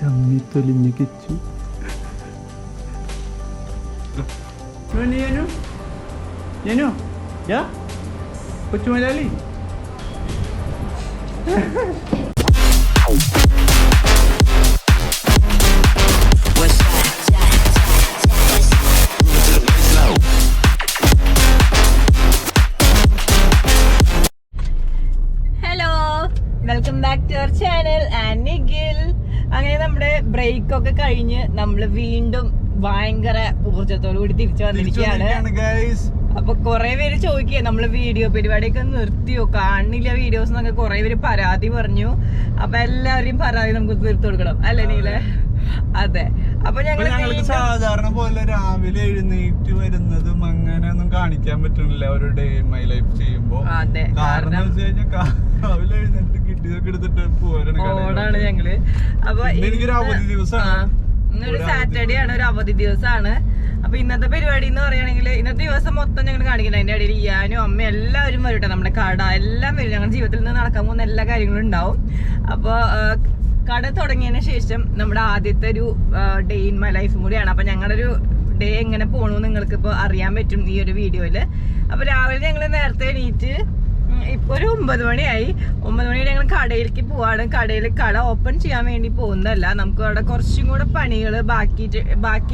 ചമ്മി തൊലിഞ്ഞു കിച്ചു. കൊച്ചുമലയാളി welcome back to our channel and Nikhil. അങ്ങനെ നമ്മുടെ ബ്രേക്ക് ഒക്കെ കഴിഞ്ഞ് നമ്മൾ വീണ്ടും ഭയങ്കര ഊർജത്തോടു കൂടി തിരിച്ചു വന്നിരിക്കുകയാണ്. അപ്പൊ കുറെ പേര് ചോദിക്കുക നമ്മള് വീഡിയോ പരിപാടിയൊക്കെ നിർത്തിയോ, കാണില്ല വീഡിയോസ് എന്നൊക്കെ കുറെ പേര് പരാതി പറഞ്ഞു. അപ്പൊ എല്ലാവരെയും പരാതി നമുക്ക് തീർത്തു കൊടുക്കണം അല്ലേ നീല? അതെ. അപ്പൊ ഞങ്ങൾക്ക് സാധാരണ പോലെ രാവിലെ എഴുന്നേറ്റ് വരുന്നതും അങ്ങനെ ഒന്നും കാണിക്കാൻ പറ്റുന്നില്ല ഒരു ഡേ ഇൻ മൈ ലൈഫ് ചെയ്യുമ്പോ. അതെ, കാരണം രാവിലെ എഴുന്നേറ്റ് കിട്ടിയതൊക്കെ എടുത്തിട്ട് ഓടാണ് ഞങ്ങള്. അപ്പൊ എനിക്കൊരു അവധി ദിവസമാണ്, ഇന്നൊരു സാറ്റർഡേ ആണ്, ഒരു അവധി ദിവസമാണ്. അപ്പൊ ഇന്നത്തെ പരിപാടി എന്ന് പറയുകയാണെങ്കിൽ ഇന്നത്തെ ദിവസം മൊത്തം ഞങ്ങൾ കാണിക്കുന്നത്. അതിന്റെ ഇടയിൽ ഞാനും അമ്മ എല്ലാവരും വരട്ടെ, നമ്മുടെ കട എല്ലാം വരും. ഞങ്ങളുടെ ജീവിതത്തിൽ നിന്ന് നടക്കാൻ പോകുന്ന എല്ലാ കാര്യങ്ങളും ഉണ്ടാവും. അപ്പൊ കട തുടങ്ങിയതിന് ശേഷം നമ്മുടെ ആദ്യത്തെ ഒരു ഡേ ഇൻ മൈ ലൈഫും കൂടിയാണ്. അപ്പൊ ഞങ്ങളുടെ ഒരു ഡേ എങ്ങനെ പോകണമെന്ന് നിങ്ങൾക്ക് ഇപ്പോൾ അറിയാൻ പറ്റും ഈ ഒരു വീഡിയോയില്. അപ്പൊ രാവിലെ ഞങ്ങൾ നേരത്തെ എണീറ്റ് ഇപ്പൊ ഒരു 9 മണിയായി. 9 മണിയുടെ ഞങ്ങൾ കടയിലേക്ക് പോവാണ്. കട ഓപ്പൺ ചെയ്യാൻ വേണ്ടി പോകുന്നതല്ല, നമുക്ക് അവിടെ കുറച്ചും കൂടെ പണികൾ ബാക്കി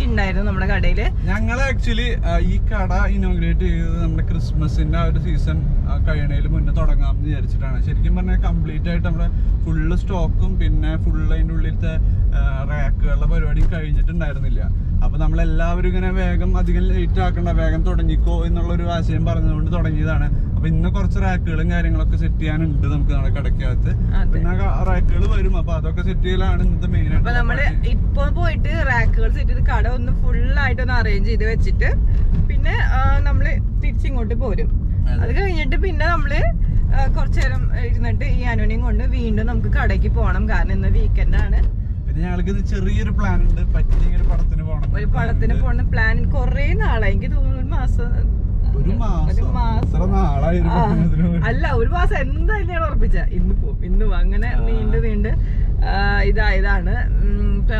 ഉണ്ടായിരുന്നു നമ്മുടെ കടയില്. ഞങ്ങൾ ആക്ച്വലി ഈ കട ഇനോഗ്രേറ്റ് ചെയ്തത് നമ്മുടെ ക്രിസ്മസിന്റെ ആ ഒരു സീസൺ കഴിയണേൽ മുന്നേ തുടങ്ങാമെന്ന് വിചാരിച്ചിട്ടാണ്. ശരിക്കും പറഞ്ഞാൽ കംപ്ലീറ്റ് ആയിട്ട് നമ്മുടെ ഫുള്ള് സ്റ്റോക്കും പിന്നെ ഫുള്ള് അതിൻ്റെ ഉള്ളിലത്തെ റാക്കുകളുടെ പരിപാടിയും കഴിഞ്ഞിട്ടുണ്ടായിരുന്നില്ല. അപ്പൊ നമ്മളെല്ലാവരും ഇങ്ങനെ വേഗം അധികം ലേറ്റ് ആക്കണ്ട, വേഗം തുടങ്ങിക്കോ എന്നുള്ളൊരു ആശയം പറഞ്ഞുകൊണ്ട് തുടങ്ങിയതാണ്. അപ്പൊ ഇന്ന് കുറച്ച് റാക്കുകളും കാര്യങ്ങളൊക്കെ സെറ്റ് ചെയ്യാനുണ്ട് നമുക്ക് നമ്മുടെ കടക്കകത്ത്. പിന്നെ റാക്കുകൾ വരും, അപ്പൊ അതൊക്കെ സെറ്റ് ചെയ്യലാണ് ഇന്നത്തെ മെയിൻ ആയിട്ട്. അപ്പൊ നമ്മള് ഇപ്പൊ പോയിട്ട് റാക്കുകൾ സെറ്റ് ചെയ്ത് കട ഒന്ന് ഫുള്ളായിട്ടൊന്ന് അറേഞ്ച് ചെയ്ത് വെച്ചിട്ട് പിന്നെ നമ്മള് തിരിച്ചിങ്ങോട്ട് പോരും. അത് കഴിഞ്ഞിട്ട് പിന്നെ നമ്മള് കുറച്ചു നേരം ഇരുന്നിട്ട് ഈ അനുവിനെയും കൊണ്ട് വീണ്ടും നമുക്ക് കടയ്ക്ക് പോകണം. കാരണം ഇന്ന് വീക്കെൻഡ് ആണ്. പിന്നെ ഞങ്ങൾക്ക് ചെറിയൊരു പ്ലാൻ ഉണ്ട്, പറ്റിയ ഒരു പടത്തിന് പോകണം. ഒരു പടത്തിന് പോകണം പ്ലാൻ കുറെ നാളായി, എനിക്ക് തോന്നുന്നു ഒരു മാസം അല്ല, ഒരു മാസം എന്തായാലും ഞാൻ ഉറപ്പിച്ച ഇന്ന് പോകും. അങ്ങനെ നീണ്ട് ഇതായതാണ്.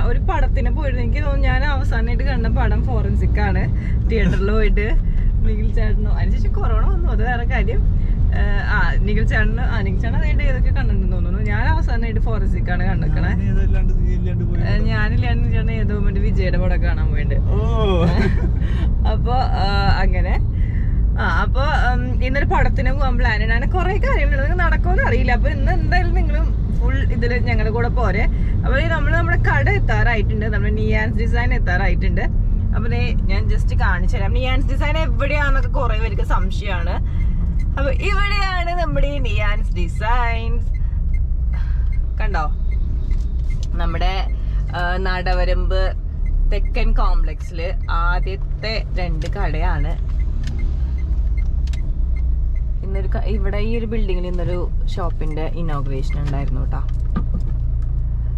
ഒരു പടത്തിന് പോയിരുന്നു. എനിക്ക് തോന്നുന്നു ഞാൻ അവസാനമായിട്ട് കണ്ട പടം ഫോറൻസിക് ആണ്, തിയേറ്ററിൽ പോയിട്ട്. നിഖിൽ ചേട്ടനോ അതിനുശേഷം കൊറോണ വന്നു, അത് വേറെ കാര്യം. നിഖിൽ ചേട്ടൻ അതിന്റെ ഏതൊക്കെ കണ്ടിട്ടുണ്ടെന്ന് തോന്നുന്നു. ഞാൻ അവസാനമായിട്ട് ഫോറൻസിക് ആണ് കണ്ടിരിക്കണേ. ഞാനില്ലാണ്ട് ചേട്ടൻ ഏതോ മറ്റേ വിജയുടെ പടം കാണാൻ പോയിട്ട്. അപ്പൊ അങ്ങനെ അപ്പൊ ഇന്നൊരു പടത്തിന് പോകാൻ പ്ലാൻ ആണ്. കുറെ കാര്യങ്ങളുണ്ട്, നടക്കുമെന്ന് അറിയില്ല. അപ്പൊ ഇന്ന് എന്തായാലും നിങ്ങളും ഫുൾ ഇതില് ഞങ്ങളുടെ കൂടെ പോരെ. അപ്പൊ നമ്മുടെ കട എത്താറായിട്ടുണ്ട്, നമ്മുടെ നിയാൻസ് ഡിസൈൻ എത്താറായിട്ടുണ്ട്. അപ്പൊ ഞാൻ ജസ്റ്റ് കാണിച്ചു തരാം നിയാൻസ് ഡിസൈൻ എവിടെയാന്നൊക്കെ കുറെ പേർക്ക് സംശയമാണ്. അപ്പൊ ഇവിടെയാണ് നമ്മുടെ നിയാൻസ് ഡിസൈൻസ്. കണ്ടോ, നമ്മുടെ നടവരമ്പ് തെക്കൻ കോംപ്ലക്സില് ആദ്യത്തെ 2 കടയാണ്. ഇവിടെ ഈ ഒരു ബിൽഡിങ്ങിൽ ഇന്നൊരു ഷോപ്പിന്റെ ഇനോഗ്രേഷൻ ഉണ്ടായിരുന്നു കേട്ടോ.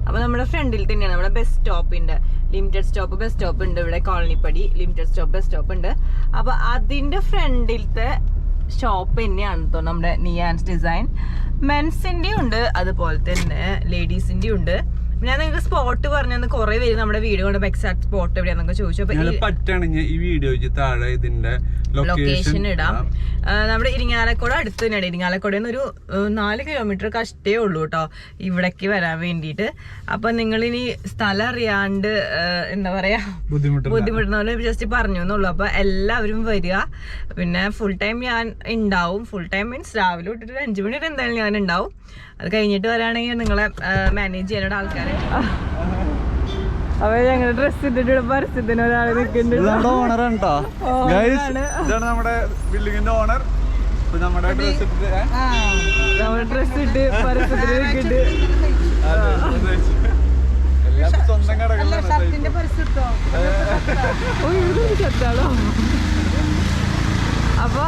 അപ്പൊ നമ്മുടെ ഫ്രണ്ടിൽ തന്നെയാണ് നമ്മുടെ ബസ് സ്റ്റോപ്പിന്റെ ലിമിറ്റഡ് സ്റ്റോപ്പ് ബസ് സ്റ്റോപ്പ് ഉണ്ട് ഇവിടെ, കോളനിപ്പടി ലിമിറ്റഡ് സ്റ്റോപ്പ് ബസ് സ്റ്റോപ്പ് ഉണ്ട്. അപ്പൊ അതിന്റെ ഫ്രണ്ടിലത്തെ ഷോപ്പ് തന്നെയാണ് കേട്ടോ നമ്മുടെ നിയാൻസ് ഡിസൈൻ. മെൻസിന്റെ ഉണ്ട്, അതുപോലെ തന്നെ ലേഡീസിന്റെ ഉണ്ട്. ഞാൻ നിങ്ങൾക്ക് സ്പോട്ട് പറഞ്ഞു കുറെ പേര് നമ്മുടെ വീഡിയോ കൊണ്ട് എക്സാക്ട് സ്പോട്ട് എവിടെയാന്നൊക്കെ ചോദിച്ചു. പറ്റുകയാണെങ്കിൽ ഈ വീഡിയോയ്ക്ക് താഴെ ഇതിന്റെ ലൊക്കേഷൻ ഇടാം. നമ്മുടെ ഇരിങ്ങാലക്കുട അടുത്ത് തന്നെയാണ്. ഇരിങ്ങാലക്കുടയിൽ നിന്ന് ഒരു 4 കിലോമീറ്റർ കഷ്ടേ ഉള്ളൂ കേട്ടോ ഇവിടേക്ക് വരാൻ വേണ്ടിയിട്ട്. അപ്പൊ നിങ്ങളിനി സ്ഥലം അറിയാണ്ട് എന്താ പറയാ ബുദ്ധിമുട്ടുന്ന ജസ്റ്റ് പറഞ്ഞു എന്നുള്ളൂ. അപ്പൊ എല്ലാവരും വരിക. പിന്നെ ഫുൾ ടൈം ഞാൻ ഉണ്ടാവും. ഫുൾ ടൈം മീൻസ് രാവിലെ തൊട്ടിട്ട് 5 മണി വരെ എന്തായാലും ഞാൻ ഉണ്ടാവും. അത് കഴിഞ്ഞിട്ട് വരാണെങ്കിൽ നിങ്ങളെ മാനേജ് ചെയ്യാനുള്ള ആൾക്കാരെ. അപ്പൊ ഞങ്ങൾ ഡ്രസ് ഇട്ടിട്ട് പരസ്യത്തിന് ഒരാൾ നിൽക്കുന്നുണ്ട്. നമ്മുടെ ബിൽഡിങ്ങിന്റെ ഓണർ. നമ്മുടെ ഡ്രസ് ഇട്ട് പരസ്യത്തിന് നിൽക്കുന്നുണ്ട്. സ്വന്തം കടകളാണോ? അപ്പൊ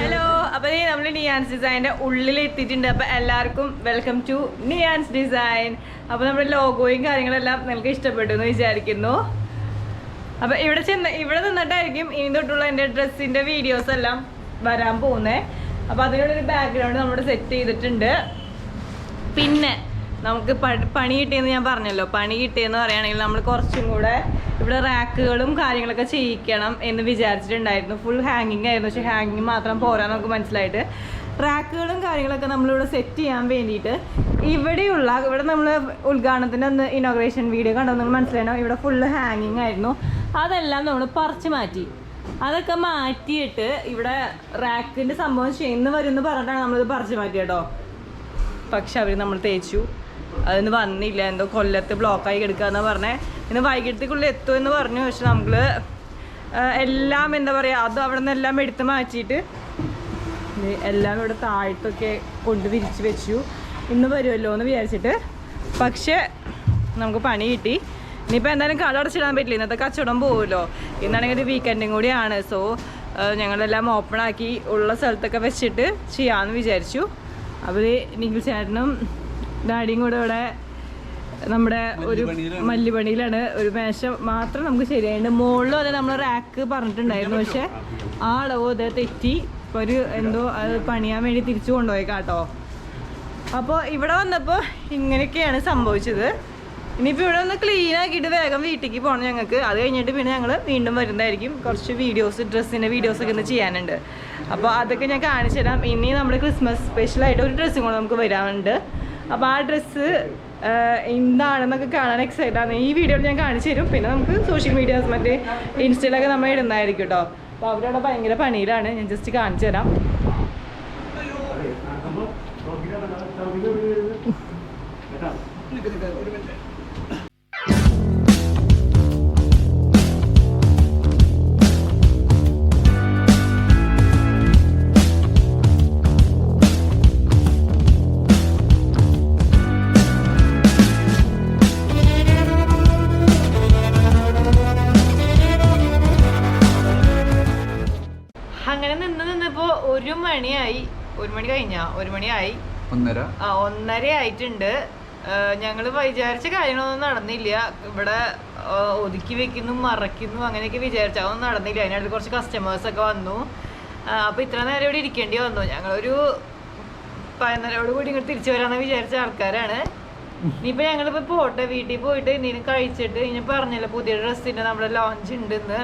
ഹലോ, അപ്പൊ നമ്മള് നിയാൻസ് ഡിസൈനിന്റെ ഉള്ളിൽ എത്തിയിട്ടുണ്ട്. അപ്പൊ എല്ലാവർക്കും വെൽക്കം ടു നിയാൻസ് ഡിസൈൻ. അപ്പൊ നമ്മുടെ ലോഗോയും കാര്യങ്ങളെല്ലാം നിങ്ങൾക്ക് ഇഷ്ടപ്പെട്ടു എന്ന് വിചാരിക്കുന്നു. അപ്പൊ ഇവിടെ നിന്നിട്ടായിരിക്കും ഇനി തൊട്ടുള്ള എന്റെ ഡ്രസ്സിന്റെ വീഡിയോസ് എല്ലാം വരാൻ പോകുന്നത്. അപ്പൊ അതിനുള്ളൊരു ബാക്ക്ഗ്രൗണ്ട് നമ്മൾ സെറ്റ് ചെയ്തിട്ടുണ്ട്. പിന്നെ നമുക്ക് പണി കിട്ടിയെന്ന് ഞാൻ പറഞ്ഞല്ലോ. പണി കിട്ടിയെന്ന് പറയുകയാണെങ്കിൽ നമ്മൾ കുറച്ചും കൂടെ ഇവിടെ റാക്കുകളും കാര്യങ്ങളൊക്കെ ചെയ്യിക്കണം എന്ന് വിചാരിച്ചിട്ടുണ്ടായിരുന്നു. ഫുൾ ഹാങ്ങിങ് ആയിരുന്നു. പക്ഷെ ഹാങ്ങിങ് മാത്രം പോരാ നമുക്ക് മനസ്സിലായിട്ട് റാക്കുകളും കാര്യങ്ങളൊക്കെ നമ്മളിവിടെ സെറ്റ് ചെയ്യാൻ വേണ്ടിയിട്ട് ഇവിടെ നമ്മൾ ഉദ്ഘാടനത്തിൻ്റെ ഒന്ന് ഇനോഗ്രേഷൻ വീഡിയോ കണ്ടോ നിങ്ങൾ മനസ്സിലായോ, ഇവിടെ ഫുള്ള് ഹാങ്ങിങ് ആയിരുന്നു. അതെല്ലാം നമ്മൾ പറിച്ച് മാറ്റി. അതൊക്കെ മാറ്റിയിട്ട് ഇവിടെ റാക്കിൻ്റെ സംഭവം ചെയ്യുന്ന വരുമെന്ന് പറഞ്ഞിട്ടാണ് നമ്മളിത് പറിച്ച് മാറ്റി കേട്ടോ. പക്ഷെ അവർ നമ്മൾ തേച്ചു, അതൊന്നും വന്നില്ല. എന്തോ കൊല്ലത്ത് ബ്ലോക്കായി കിടക്കുകയെന്ന് പറഞ്ഞേ. ഇന്ന് വൈകിട്ടത്തേക്കുള്ളിൽ എത്തുമെന്ന് പറഞ്ഞു. പക്ഷെ നമ്മൾ എല്ലാം എന്താ പറയുക, അത് അവിടെ നിന്ന് എല്ലാം എടുത്ത് മാറ്റിയിട്ട് എല്ലാം ഇവിടെ താഴത്തൊക്കെ കൊണ്ട് വിരിച്ച് വെച്ചു. ഇന്ന് വരുമല്ലോ എന്ന് വിചാരിച്ചിട്ട്. പക്ഷെ നമുക്ക് പണി കിട്ടി. ഇനിയിപ്പോൾ എന്തായാലും കട അടച്ചിടാൻ പറ്റില്ല, ഇന്നത്തെ കച്ചവടം പോകുമല്ലോ. ഇന്നാണെങ്കിൽ ഒരു വീക്കെൻഡും കൂടിയാണ്. സോ ഞങ്ങളെല്ലാം ഓപ്പൺ ആക്കി ഉള്ള സ്ഥലത്തൊക്കെ വെച്ചിട്ട് ചെയ്യാമെന്ന് വിചാരിച്ചു. അവർ നിഖിൽ ചേട്ടനും ഡാഡിയും കൂടെ ഇവിടെ നമ്മുടെ ഒരു മല്ലുപണിയിലാണ്. ഒരു മേശ മാത്രം നമുക്ക് ശരിയായിട്ടുണ്ട്. മുകളിലും അതെ നമ്മൾ റാക്ക് പറഞ്ഞിട്ടുണ്ടായിരുന്നു. പക്ഷെ ആ അളവ് അത് തെറ്റി. ഇപ്പോൾ ഒരു എന്തോ അത് പണിയാൻ വേണ്ടി തിരിച്ചു കൊണ്ടുപോയേക്കാട്ടോ. അപ്പോൾ ഇവിടെ വന്നപ്പോൾ ഇങ്ങനെയൊക്കെയാണ് സംഭവിച്ചത്. ഇനിയിപ്പോൾ ഇവിടെ ഒന്ന് ക്ലീൻ ആക്കിയിട്ട് വേഗം വീട്ടിലേക്ക് പോകണം ഞങ്ങൾക്ക്. അത് കഴിഞ്ഞിട്ട് പിന്നെ ഞങ്ങൾ വീണ്ടും വരുന്നതായിരിക്കും. കുറച്ച് വീഡിയോസ്, ഡ്രസ്സിൻ്റെ വീഡിയോസൊക്കെ ഒന്ന് ചെയ്യാനുണ്ട്. അപ്പോൾ അതൊക്കെ ഞാൻ കാണിച്ചു തരാം. ഇനി നമ്മുടെ ക്രിസ്മസ് സ്പെഷ്യലായിട്ട് ഒരു ഡ്രസ്സും കൂടെ നമുക്ക് വരാനുണ്ട്. അപ്പോൾ ആ ഡ്രസ്സ് എന്താണെന്നൊക്കെ കാണാൻ എക്സൈറ്റ് ആണ്. ഈ വീഡിയോയിൽ ഞാൻ കാണിച്ചു തരും. പിന്നെ നമുക്ക് സോഷ്യൽ മീഡിയാസ് മറ്റേ ഇൻസ്റ്റയിലൊക്കെ നമ്മൾ ഇടുന്നതായിരിക്കും കേട്ടോ. അപ്പോൾ അവരവിടെ ഭയങ്കര പണിയിലാണ്. ഞാൻ ജസ്റ്റ് കാണിച്ചു തരാം. അങ്ങനെ നിന്നപ്പോൾ 1 മണിയായി. 1 മണി കഴിഞ്ഞാ? 1 മണിയായി. 1:30 ആയിട്ടുണ്ട്. ഞങ്ങൾ വിചാരിച്ച കാര്യങ്ങളൊന്നും നടന്നില്ല. ഇവിടെ ഒതുക്കി വെക്കുന്നു, മറയ്ക്കുന്നു, അങ്ങനെയൊക്കെ വിചാരിച്ചു. അതൊന്നും നടന്നില്ല. അതിനടുത്ത് കുറച്ച് കസ്റ്റമേഴ്സൊക്കെ വന്നു. അപ്പോൾ ഇത്ര നേരം ഇവിടെ ഇരിക്കേണ്ടി വന്നു. ഞങ്ങളൊരു 11:30 കൂടി ഇങ്ങോട്ട് തിരിച്ചു വരാമെന്ന് വിചാരിച്ച ആൾക്കാരാണ്. ഇനിയിപ്പോൾ ഞങ്ങളിപ്പോൾ പോട്ടെ, വീട്ടിൽ പോയിട്ട് എന്തെങ്കിലും കഴിച്ചിട്ട്. ഇനി പറഞ്ഞല്ലോ പുതിയ ഡ്രസ്സിൻ്റെ നമ്മുടെ ലോഞ്ച് ഉണ്ടെന്ന്,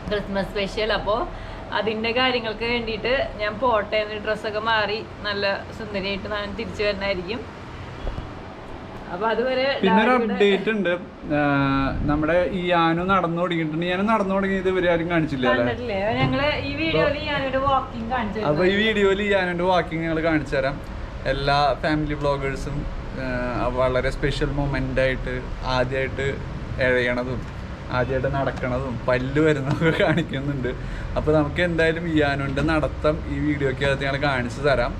ക്രിസ്മസ് സ്പെഷ്യൽ. അപ്പോൾ അതിൻ്റെ കാര്യങ്ങൾക്ക് വേണ്ടിയിട്ട് ഞാൻ പോട്ടെ. ഡ്രസ്സൊക്കെ മാറി നല്ല സുന്ദരിയായിട്ട് ഞാൻ തിരിച്ചു വരുന്നതായിരിക്കും. അപ്പൊ അതുവരെ പിന്നെ ഒരു അപ്ഡേറ്റ് ഉണ്ട്. നമ്മുടെ ഈ യാനു നടന്നു തുടങ്ങിയിട്ടുണ്ട്. ഞാൻ നടന്നു തുടങ്ങിയത് ഇവര് ആരും കാണിച്ചില്ല. ഞങ്ങള് ഈ വീഡിയോയിൽ യാനുവിന്റെ വാക്കിംഗ് കാണിച്ചു. അപ്പൊ ഈ വീഡിയോയിൽ യാനുവിന്റെ വാക്കിംഗ് ഞങ്ങൾ കാണിച്ചു തരാം. എല്ലാ ഫാമിലി വ്ളോഗേഴ്സും വളരെ സ്പെഷ്യൽ മൊമെന്റ് ആയിട്ട് ആദ്യമായിട്ട് എഴയണതും ആദ്യമായിട്ട് നടക്കണതും പല്ല് വരുന്നതൊക്കെ കാണിക്കുന്നുണ്ട്. അപ്പോൾ നമുക്ക് എന്തായാലും യാനുവിന്റെ നടത്തം ഈ വീഡിയോക്കകത്ത് ഞങ്ങൾ കാണിച്ചു തരാം.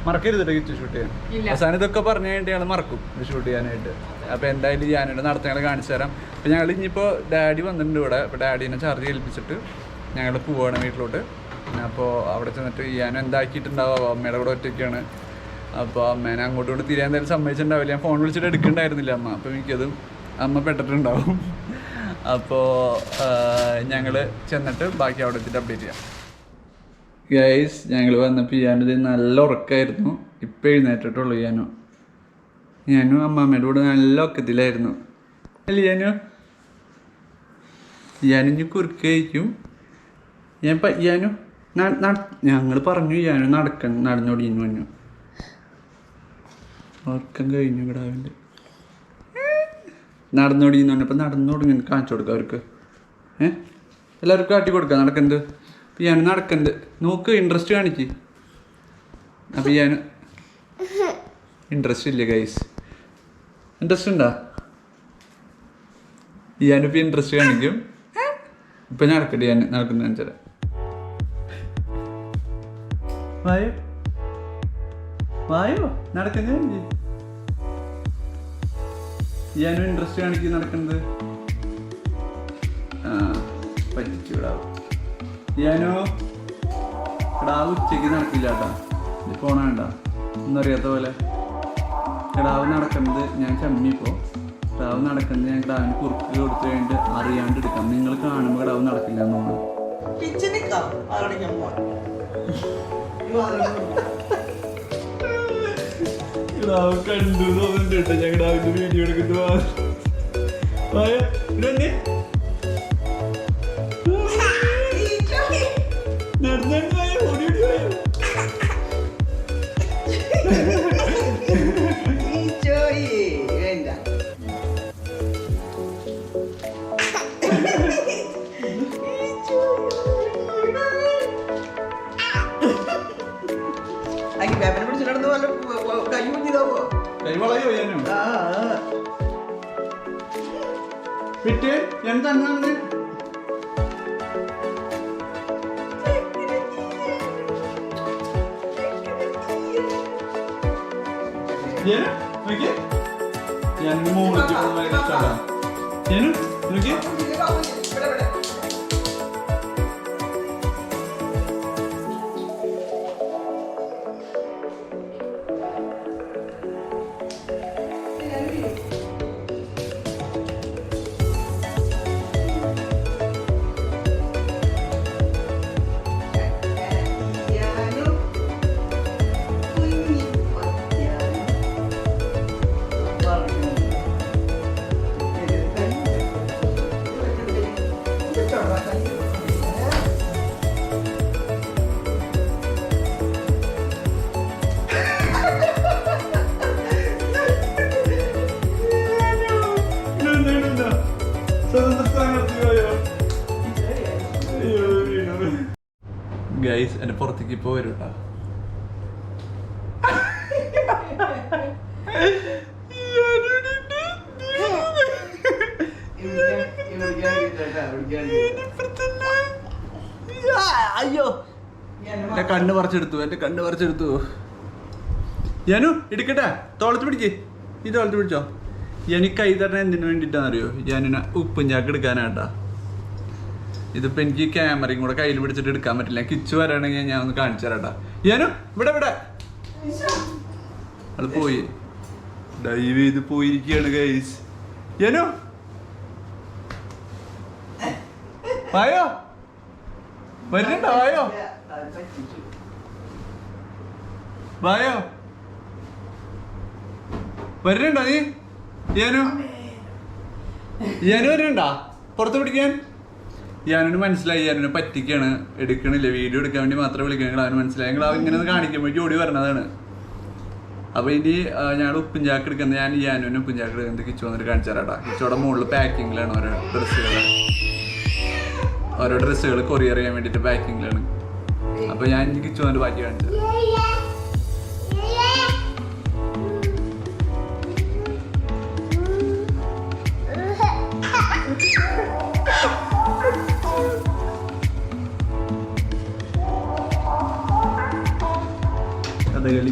മറക്കരുത് കിച്ചു ഷൂട്ട് ചെയ്യാൻ. അവസാനം ഇതൊക്കെ പറഞ്ഞു കഴിഞ്ഞിട്ട് ഞങ്ങൾ മറക്കും ഷൂട്ട് ചെയ്യാനായിട്ട്. അപ്പോൾ എന്തായാലും യാനുവിന്റെ നടത്തം ഞങ്ങൾ കാണിച്ചു തരാം. അപ്പോൾ ഞങ്ങൾ ഇനിയിപ്പോൾ ഡാഡി വന്നിട്ടുണ്ട് ഇവിടെ. അപ്പോൾ ഡാഡീനെ ചാർജ് ഏൽപ്പിച്ചിട്ട് ഞങ്ങൾ പോവാണ് വീട്ടിലോട്ട്. അപ്പോൾ അവിടെ ചെന്നിട്ട് യാനു എന്താക്കിയിട്ടുണ്ടാവും. അമ്മയുടെ കൂടെ ഒറ്റയ്ക്കാണ്. അപ്പോൾ അമ്മേനെ അങ്ങോട്ടും കൊണ്ട് തിരിയാൻ എന്തായാലും സമ്മതിച്ചിട്ടുണ്ടാവില്ല. ഞാൻ ഫോൺ വിളിച്ചിട്ട് എടുക്കണ്ടായിരുന്നില്ല അമ്മ. അപ്പോൾ എനിക്കതും അമ്മ പെട്ടിട്ടുണ്ടാവും. അപ്പോൾ ഞങ്ങൾ ചെന്നിട്ട് ബാക്കി അവിടെ എത്തിയിട്ട് അപ്ഡേറ്റ് ചെയ്യാം. ഗൈസ്, ഞങ്ങൾ വന്നപ്പോൾ യാനു നല്ല ഉറക്കമായിരുന്നു. ഇപ്പം എഴുന്നേറ്റിട്ടുള്ളൂ യാനു അമ്മാമ്മയുടെ കൂടെ നല്ല ഒക്കത്തിലായിരുന്നു അല്ലേ യാനു ഇനി കുറുക്ക് കഴിക്കും. ഞങ്ങൾ പറഞ്ഞു യാനു നടന്നോടിയെന്ന് പറഞ്ഞു. ഉറക്കം കഴിഞ്ഞു ഇവിടെ അവൻ്റെ നടന്നോടിയെന്ന് പറഞ്ഞപ്പോൾ നടന്നു തുടങ്ങി. കാണിച്ചു കൊടുക്കുക അവർക്ക്. എല്ലാവർക്കും കാട്ടി കൊടുക്കുക നടക്കുന്നത്. യാനു നടക്കുന്നത് നോക്ക്, ഇൻട്രസ്റ്റ് കാണിക്ക്. അപ്പം യാനു ഇൻട്രസ്റ്റ് ഇല്ല ഗൈസ്. ഇൻട്രസ്റ്റ് ഉണ്ടോ? യാനിപ്പോൾ ഇൻട്രസ്റ്റ് കാണിക്കും. ഇപ്പം നടക്കട്ടെ, ഞാൻ നടക്കുന്ന കാണിച്ചാൽ വായോ വായോ നടക്കുന്നത്. യാനു ഇൻട്രസ്റ്റ് കാണിക്കും നടക്കുന്നത്. പറ്റിച്ചു വിടാവും. യാനു കിടാവ് ഉച്ചയ്ക്ക് നടക്കില്ല കേട്ടാ. ഇത് പോണ വേണ്ട ഒന്നറിയാത്ത പോലെ. കിടാവ് നടക്കുന്നത് ഞാൻ ചമ്മിപ്പോൾ. കിടാവ് നടക്കുന്നത് ഞാൻ കിടാവിന് കുറുക്ക് കൊടുത്തു കഴിഞ്ഞിട്ട് അറിയാണ്ട് എടുക്കാം. നിങ്ങൾ കാണുമ്പോൾ കിടാവ് നടക്കില്ല എന്നുള്ളത്. കണ്ടു തോന്നുന്നുണ്ട് കേട്ടോ ഞങ്ങളുടെ അവന്റെ വീഡിയോ എടുക്കുന്നു. കൈവളയോ ഞാനും വിട്ട് ഞാൻ തന്നെ ഞാൻ മോളിക്ക് ഞാനും നോക്കി ഗൈസ് എന്റെ പുറത്തേക്ക് ഇപ്പൊ വരും കേട്ടോ. അയ്യോ എന്റെ കണ്ണ് പറിച്ചെടുത്തു. ഞാനു എടുക്കട്ടെ, തോളത്ത് പിടിക്ക്. ഈ തോളത്ത് പിടിച്ചോ. എനിക്ക് കൈ തരണ എന്തിനു വേണ്ടിട്ടാന്നറിയോ? ഞാനിനെ ഉപ്പും ചാക്ക് എടുക്കാനാട്ടാ. ഇതിപ്പോ എനിക്ക് ക്യാമറയും കൂടെ കയ്യിൽ പിടിച്ചിട്ട് എടുക്കാൻ പറ്റില്ല. കിച്ചു വരാണെങ്കിൽ ഞാൻ ഒന്ന് കാണിച്ചു തരാട്ടാ. ഞാനു ഇവിടെ അത് പോയി ഡൈവ് ചെയ്ത് പോയിരിക്കുകയാണ് ഗൈസ്. ഞാനു വായോ വരുന്നുണ്ടോ? വായോ വരുന്നുണ്ടോ നീ? ഞാനു വരുന്നുണ്ടാ പുറത്ത് പിടിക്കാൻ? ഞാനൊന്ന് മനസ്സിലായി, ഞാനൊന്ന് പറ്റിക്കാണ്, എടുക്കണില്ല, വീഡിയോ എടുക്കാൻ വേണ്ടി മാത്രം വിളിക്കണെങ്കിൽ അവന് മനസ്സിലായി. ഞങ്ങൾ ഇങ്ങനെ ഒന്ന് കാണിക്കുമ്പോഴേക്കും ഓടി വരണതാണ്. അപ്പോൾ ഇനി ഞങ്ങൾ ഉപ്പും ചാക്ക് എടുക്കുന്നത്, ഞാൻ ഞാനും ഉപ്പും ചാക്ക് എടുക്കുന്നത് കിച്ചു വന്നിട്ട് കാണിച്ചു തരാട്ടാ. കിച്ചോടെ മുകളിൽ പാക്കിങ്ങിലാണ് ഓരോ ഡ്രസ്സുകൾ കൊറിയർ ചെയ്യാൻ വേണ്ടിയിട്ട് പാക്കിങ്ങിലാണ്. അപ്പോൾ ഞാൻ കിച്ചു വന്നിട്ട് ബാക്കി കാണിച്ചു തരാം.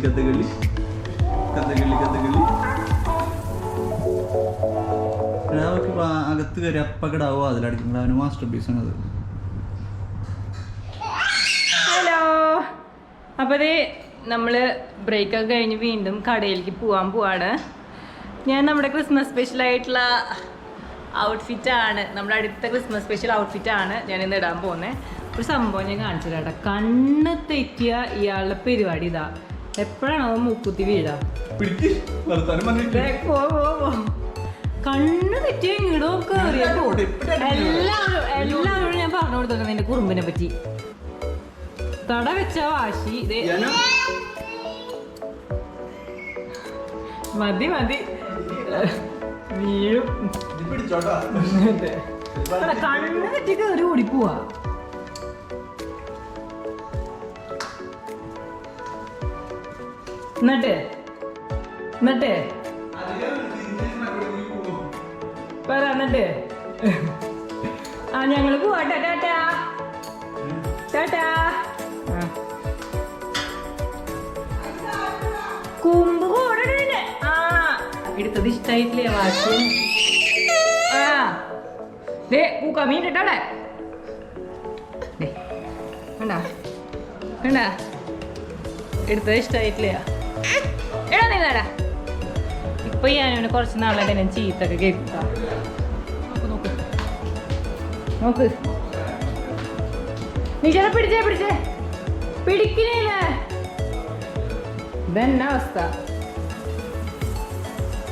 കഥകളി അകത്ത് കയറി അപ്പകടാവോ അതിലടിക്കുന്നത് അവന് മാസ്റ്റർ പീസ് ആണ് അത്. ഹലോ, അപ്പോൾ നമ്മൾ ബ്രേക്കൊക്കെ കഴിഞ്ഞ് വീണ്ടും കടയിലേക്ക് പോവാണ്. ഞാൻ നമ്മുടെ ക്രിസ്മസ് സ്പെഷ്യലായിട്ടുള്ള ഔട്ട്ഫിറ്റാണ്, നമ്മുടെ അടുത്ത ക്രിസ്മസ് സ്പെഷ്യൽ ഔട്ട്ഫിറ്റാണ് ഞാനിന്ന് ഇടാൻ പോകുന്നത്. ഒരു സംഭവം ഞാൻ കാണിച്ചു തരാം. കണ്ണ് തെറ്റിയ ഇയാളുടെ പരിപാടി ഇതാ. എപ്പോഴാണോ മൂക്കുത്തി വീഴാ? കണ്ണ് തെറ്റിയ ഇങ്ങോട്ടൊക്കെ എല്ലാവരും ഞാൻ പറഞ്ഞു കൊടുത്തേക്കുന്നത് എന്റെ കുറുമ്പിനെ പറ്റി. തട വെച്ച വാശി മതി വീഴും. കണ്ണ് തെറ്റി കയറി ഓടിപ്പോവാ. എന്നിട്ട് പറ. എന്നിട്ട് ഞങ്ങള് പോവാട്ടെ. ടാറ്റാ. കുമ്പ് കൂടെ എടുത്തത് ഇഷ്ടായിട്ടില്ലേ വാശി? പൂക്ക മീൻ ഇട്ടാടെ കണ്ട എടുത്തത് ഇഷ്ടായിട്ടില്ല. എടാ നീടാ. ഇപ്പൊ ഞാനിവന് കുറച്ച് നാളായിട്ട് ഞാൻ ചീത്തൊക്കെ കേൾക്കുക. നോക്ക് നീ ചില പിടിച്ചേ പിടിക്കണേ. ഇതെന്നെ അവസ്ഥ.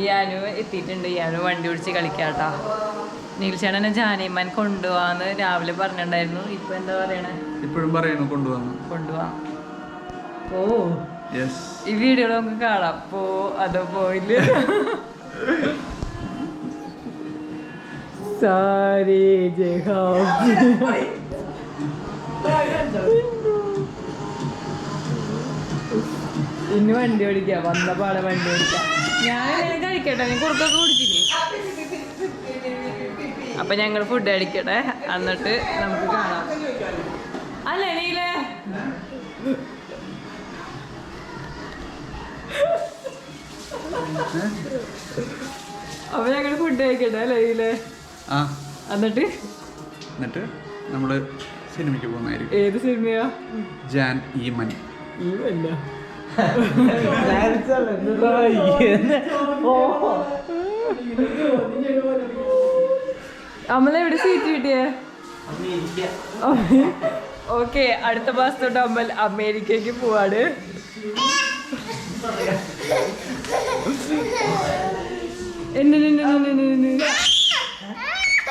ഇയാനു എത്തിയിട്ടുണ്ട്. ഇയാനു വണ്ടി ഓടിച്ച് കളിക്കാട്ടാ. നീൽച്ചേട്ടനെ ജാനിമാൻ കൊണ്ടുപോവാന്ന് രാവിലെ പറഞ്ഞിട്ടുണ്ടായിരുന്നു. ഇപ്പൊ എന്താ പറയണേ? ഇപ്പോഴും പറയണു കൊണ്ടുപോവാ. ഓ ഈ വീഡിയോ നമുക്ക് കാണാം. അതോ പോയില്ല. സാരേ ഇന്ന് വണ്ടി ഓടിക്കാം. വന്ന പാടെ വണ്ടി ഓടിക്കാം. ഞാൻ കഴിക്കട്ടെ, നീ കുറുക്കൊക്കെ കുടിച്ചില്ലേ? അപ്പൊ ഞങ്ങൾ ഫുഡ് കഴിക്കട്ടെ, എന്നിട്ട് നമുക്ക് കാണാം. അല്ലേ നീലേ? അപ്പൊ ഞങ്ങൾ ഫുഡ് കഴിക്കട്ടെ അല്ലേ നീലേ? എന്നിട്ട് നമ്മള് സിനിമയ്ക്ക് പോകുന്നതായിരിക്കും. ഏത് സിനിമയാ? ജാൻ ഈ മനി. അമ്മലെവിടെ സീറ്റ് കിട്ടിയേ? ഓക്കെ, അടുത്ത മാസം തൊട്ട് അമ്മൽ അമേരിക്കക്ക് പോവാണ്.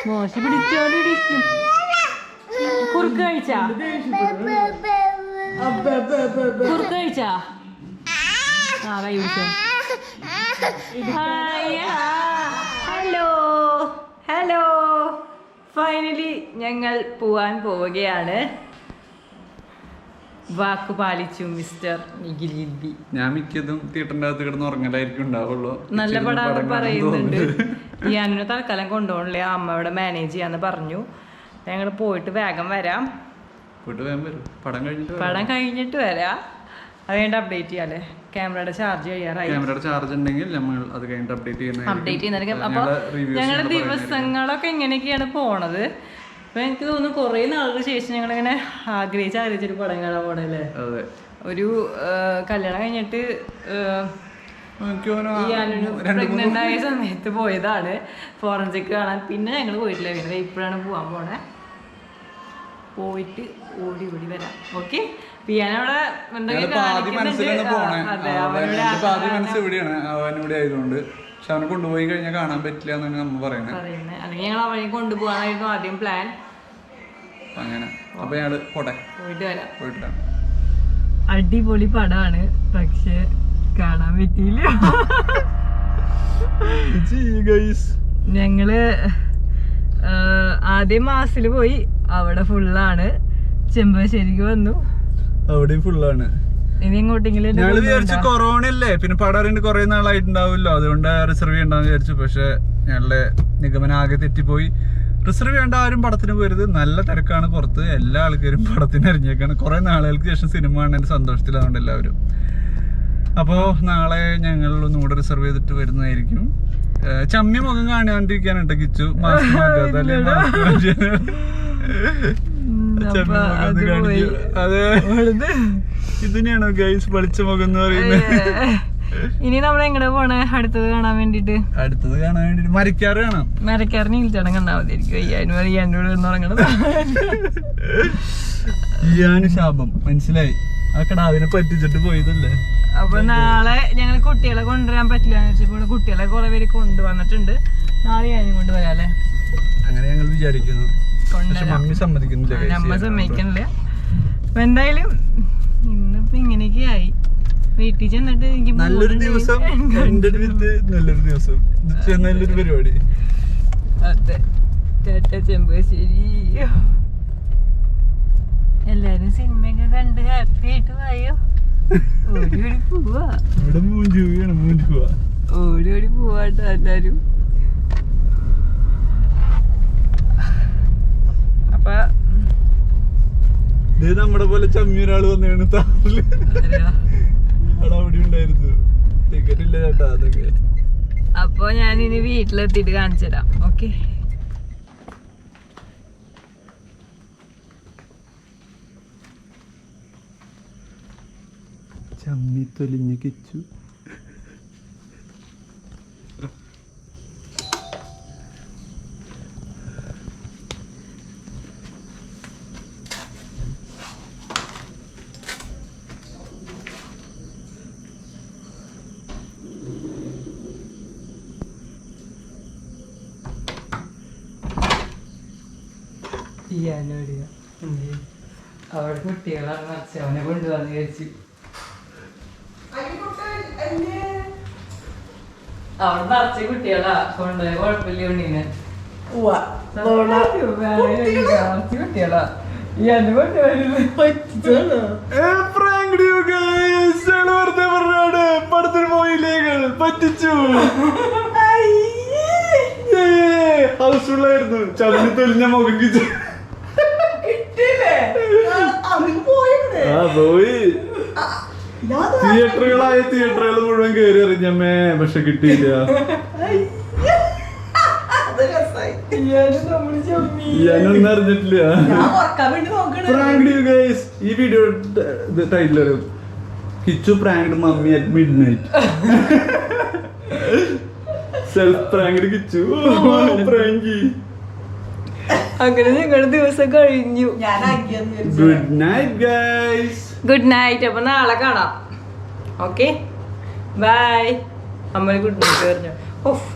മോശം പിടിച്ചോണ്ടിരിക്കും. കുറുക്ക് കഴിച്ചാ? കുറുക്ക് കഴിച്ചാ? ആ കൈ പിടിച്ചോ. ഹലോ ഹലോ, ഫൈനലി ഞങ്ങൾ പോവാൻ പോവുകയാണ്. വാക്ക് പാലിച്ചു മിസ്റ്റർ നിഖിലിബി. ഞാൻ മിക്കതും തിയേറ്ററിന്റെ അകത്ത് കിടന്ന് ഉറങ്ങലായിരിക്കും ഉണ്ടാവുള്ളൂ. നല്ല പടം പറയുന്നുണ്ട്. ഈ അനുവിനെ തൽക്കാലം കൊണ്ടുപോകണില്ല, അമ്മ ഇവിടെ മാനേജ് ചെയ്യാന്ന് പറഞ്ഞു. ഞങ്ങൾ പോയിട്ട് വേഗം വരാം. പടം കഴിഞ്ഞിട്ട് വരാം. അത് കഴിഞ്ഞിട്ട് അപ്ഡേറ്റ് ചെയ്യാല്ലേ? ക്യാമറയുടെ ചാർജ് കഴിയാറായി. ക്യാമറയുടെ ചാർജ് ഉണ്ടെങ്കിൽ നമ്മൾ അത് കഴിഞ്ഞിട്ട് അപ്ഡേറ്റ് ചെയ്യുന്നതായിരിക്കും. അപ്പോൾ ഞങ്ങളുടെ ദിവസങ്ങളൊക്കെ എങ്ങനെയൊക്കെയാണ് പോണത്. അപ്പൊ എനിക്ക് തോന്നുന്നു കുറെ നാളുകൾക്ക് ശേഷം ഞങ്ങളിങ്ങനെ ആഗ്രഹിച്ചൊരു പടം കാണാൻ പോണല്ലേ. ഒരു കല്യാണം കഴിഞ്ഞിട്ട് പ്രഗ്നന്റ് ആയ സമയത്ത് പോയതാണ് ഫോറൻസിക് കാണാൻ. പിന്നെ ഞങ്ങൾ പോയിട്ടില്ല. പിന്നെ ഇപ്പോഴാണ് പോവാൻ പോണേ. പോയിട്ട് ഓടി വരാം. ഓക്കെ, പിയാനവിടെ അവനിവിടെ ആയതുകൊണ്ട് പക്ഷെ അവനെ കൊണ്ടുപോയി കഴിഞ്ഞാൽ കാണാൻ പറ്റില്ല എന്നാണ് നമ്മൾ പറയുന്നത്. അല്ലെങ്കിൽ ഞങ്ങൾ അവനെ കൊണ്ടുപോകാനായിരുന്നു ആദ്യം പ്ലാൻ. അങ്ങനെ അപ്പൊ ഞങ്ങള് പോയിട്ട് വരാം. അടിപൊളി പടമാണ്, പക്ഷെ കാണാൻ പറ്റിയില്ല. ഞങ്ങള് ആദ്യം മാസില് പോയി, അവിടെ ഫുള്ളാണ്. ചെമ്പശ്ശേരിക്ക് വന്നു, അവിടെ ഫുള്ളാണ്. ഇനി എങ്ങോട്ടെങ്കിലും ഞങ്ങള് വിചാരിച്ചു കൊറോണ അല്ലേ, പിന്നെ പടം അറിയേണ്ട കുറെ നാളായിട്ടുണ്ടാവുമല്ലോ, അതുകൊണ്ട് റിസർവ് ചെയ്യണ്ടെന്ന് വിചാരിച്ചു. പക്ഷെ ഞങ്ങളുടെ നിഗമനം ആകെ തെറ്റിപ്പോയി. റിസർവ് ചെയ്യേണ്ട ആരും പടത്തിന് പോരുത്, നല്ല തിരക്കാണ് പുറത്ത്. എല്ലാ ആൾക്കാരും പടത്തിന് ഇറങ്ങിയേക്കാണ്. കുറെ നാളുകൾക്ക് ശേഷം സിനിമ കാണാൻ സന്തോഷത്തിലാവുണ്ട് എല്ലാവരും. അപ്പോൾ നാളെ ഞങ്ങൾ ഒന്നുകൂടെ റിസർവ് ചെയ്തിട്ട് വരുന്നതായിരിക്കും. ചമ്മി മുഖം കാണാണ്ടിരിക്കാനുണ്ട് കിച്ചു. മാസ്ക് മാറ്റാത്ത അതെ, ഇതിനെയാണോ ഗൈസ് വെളിച്ച മുഖം എന്ന് പറയുന്നത്? ഇനി നമ്മൾ എങ്ങനെ പോണേ അടുത്തത് കാണാൻ വേണ്ടിട്ട്? മരക്കാറ് കാണാം. മരക്കാറിന് ഇൽച്ചടം കണ്ടാ മതിയായിരിക്കും. അയ്യാനും ശാപം മനസ്സിലായി. ആ കടാവിനെ പറ്റിച്ചിട്ട് പോയതല്ലേ. അപ്പൊ നാളെ ഞങ്ങൾ കുട്ടികളെ കൊണ്ടുവരാൻ പറ്റില്ല എന്ന് വെച്ചപ്പോൾ കുട്ടികളെ കുറെ പേര് കൊണ്ടുവന്നിട്ടുണ്ട്. നാളെ ഞാനും കൊണ്ടുവരാല്ലേ, അങ്ങനെ ഞങ്ങൾ വിചാരിക്കുന്നു. നമ്മ സമ്മതിക്കണില്ല. അപ്പൊ എന്തായാലും ഇന്നിപ്പോ ഇങ്ങനെയൊക്കെ ആയി. വീട്ടിൽ ചെന്നിട്ട് എനിക്ക് നല്ലൊരു ദിവസം, നല്ലൊരു പരിപാടി. അതെ, ചെമ്പശ്ശേരി. എല്ലാരും സിനിമയൊക്കെ കണ്ട് ഹാപ്പി ആയിട്ട് പോയോ? ഓടി പോവാ. ഓടി പോവാട്ടോ എല്ലാരും. അപ്പൊ നമ്മുടെ പോലെ ചമ്മി ഒരാള് വന്നാണ് താറില് അവിടെ ഉണ്ടായിരുന്നു. ടിക്കറ്റ് ഇല്ല ചേട്ടാ അതൊക്കെ. അപ്പൊ ഞാനിനി വീട്ടിലെത്തിയിട്ട് കാണിച്ചു തരാം. ഓക്കെ, ചമ്മി തൊലിഞ്ഞ് കിച്ചു. അവിടെ കുട്ടികളാണ് അച്ഛനെ കൊണ്ടുവന്ന് വിചാരിച്ചു. അവിടെ നിറച്ച കുട്ടികളാ കൊണ്ടുപോയ കുഴപ്പമില്ല ഉണ്ണീനെ. കുട്ടികളാ ഈ അനുകൊണ്ട് പറ്റിച്ചു. ഹൗസ്ഫുള്ളായിരുന്നു. ചവിട്ടി തൊലിഞ്ഞ മുഖം പോയി. തിയേറ്ററുകൾ മുഴുവൻ കയറി അറിഞ്ഞമ്മേ, പക്ഷെ കിട്ടിയില്ല. ഞാനൊന്നും അറിഞ്ഞിട്ടില്ല. ഈ വീഡിയോ ടൈറ്റിൽ അറിയും, Kichu pranked mummy at midnight. Self pranked Kichu. പ്രാങ്കി. അങ്ങനെ നിങ്ങളുടെ ദിവസം കഴിഞ്ഞു. Good night guys. Good night. അപ്പൊ നാളെ കാണാം. Okay bye. അമ്മ ഗുഡ് നൈറ്റ് പറഞ്ഞു. ഓഫ്